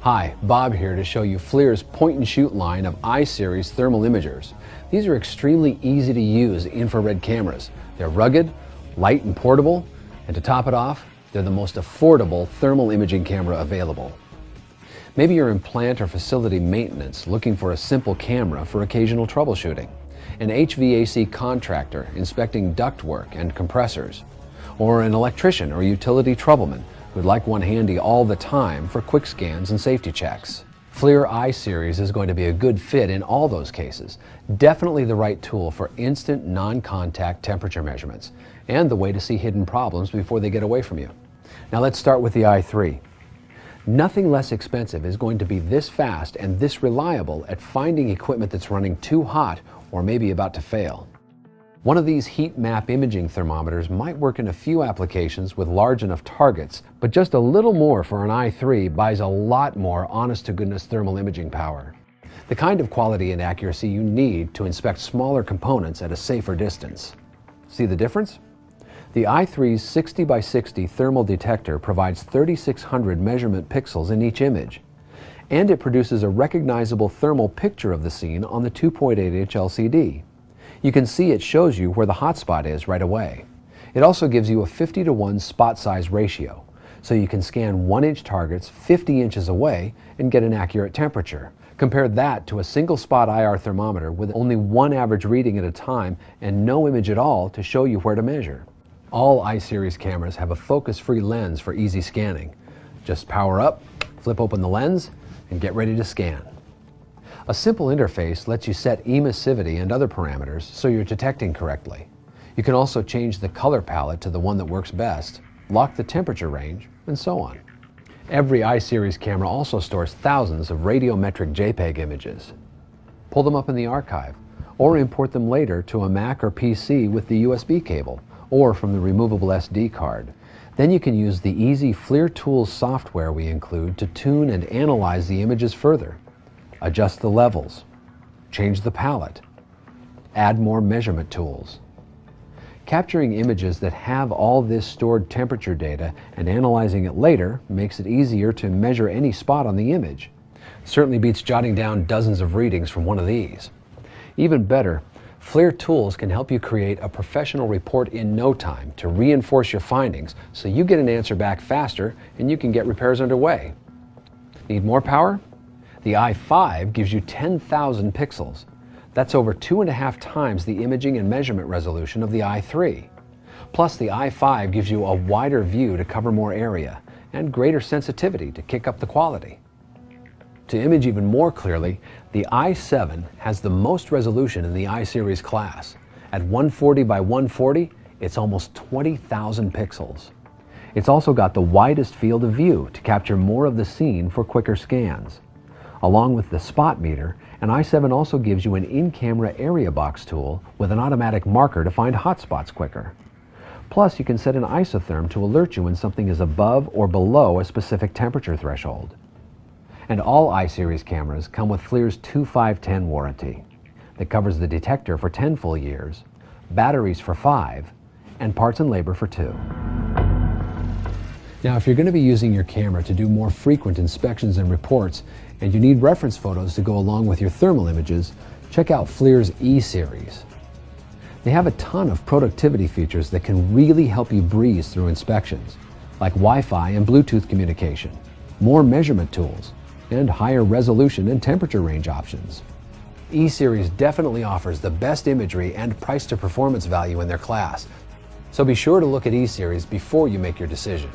Hi, Bob here to show you Flir's point-and-shoot line of I-Series thermal imagers. These are extremely easy to use infrared cameras. They're rugged, light and portable, and to top it off, they're the most affordable thermal imaging camera available. Maybe you're in plant or facility maintenance looking for a simple camera for occasional troubleshooting, an HVAC contractor inspecting ductwork and compressors, or an electrician or utility troubleman who'd like one handy all the time for quick scans and safety checks. Flir I-Series is going to be a good fit in all those cases. Definitely the right tool for instant non-contact temperature measurements and the way to see hidden problems before they get away from you. Now let's start with the i3. Nothing less expensive is going to be this fast and this reliable at finding equipment that's running too hot or maybe about to fail. One of these heat map imaging thermometers might work in a few applications with large enough targets, but just a little more for an i3 buys a lot more honest-to-goodness thermal imaging power. The kind of quality and accuracy you need to inspect smaller components at a safer distance. See the difference? The i3's 60 by 60 thermal detector provides 3,600 measurement pixels in each image, and it produces a recognizable thermal picture of the scene on the 2.8-inch LCD. You can see it shows you where the hotspot is right away. It also gives you a 50:1 spot size ratio, so you can scan 1-inch targets 50 inches away and get an accurate temperature. Compare that to a single spot IR thermometer with only one average reading at a time and no image at all to show you where to measure. All I-Series cameras have a focus-free lens for easy scanning. Just power up, flip open the lens, and get ready to scan. A simple interface lets you set emissivity and other parameters so you're detecting correctly. You can also change the color palette to the one that works best, lock the temperature range, and so on. Every I-Series camera also stores thousands of radiometric JPEG images. Pull them up in the archive, or import them later to a Mac or PC with the USB cable, or from the removable SD card. Then you can use the easy Flir Tools software we include to tune and analyze the images further. Adjust the levels, change the palette, add more measurement tools. Capturing images that have all this stored temperature data and analyzing it later makes it easier to measure any spot on the image. Certainly beats jotting down dozens of readings from one of these. Even better, Flir Tools can help you create a professional report in no time to reinforce your findings so you get an answer back faster and you can get repairs underway. Need more power? The i5 gives you 10,000 pixels. That's over 2.5 times the imaging and measurement resolution of the i3. Plus, the i5 gives you a wider view to cover more area and greater sensitivity to kick up the quality. To image even more clearly, the i7 has the most resolution in the I-Series class. At 140 by 140, it's almost 20,000 pixels. It's also got the widest field of view to capture more of the scene for quicker scans. Along with the spot meter, an i7 also gives you an in-camera area box tool with an automatic marker to find hotspots quicker. Plus, you can set an isotherm to alert you when something is above or below a specific temperature threshold. And all I-Series cameras come with Flir's 2510 warranty that covers the detector for 10 full years, batteries for 5, and parts and labor for 2. Now, if you're going to be using your camera to do more frequent inspections and reports, and you need reference photos to go along with your thermal images, check out Flir's E-Series. They have a ton of productivity features that can really help you breeze through inspections, like Wi-Fi and Bluetooth communication, more measurement tools, and higher resolution and temperature range options. E-Series definitely offers the best imagery and price to performance value in their class, so be sure to look at E-Series before you make your decision.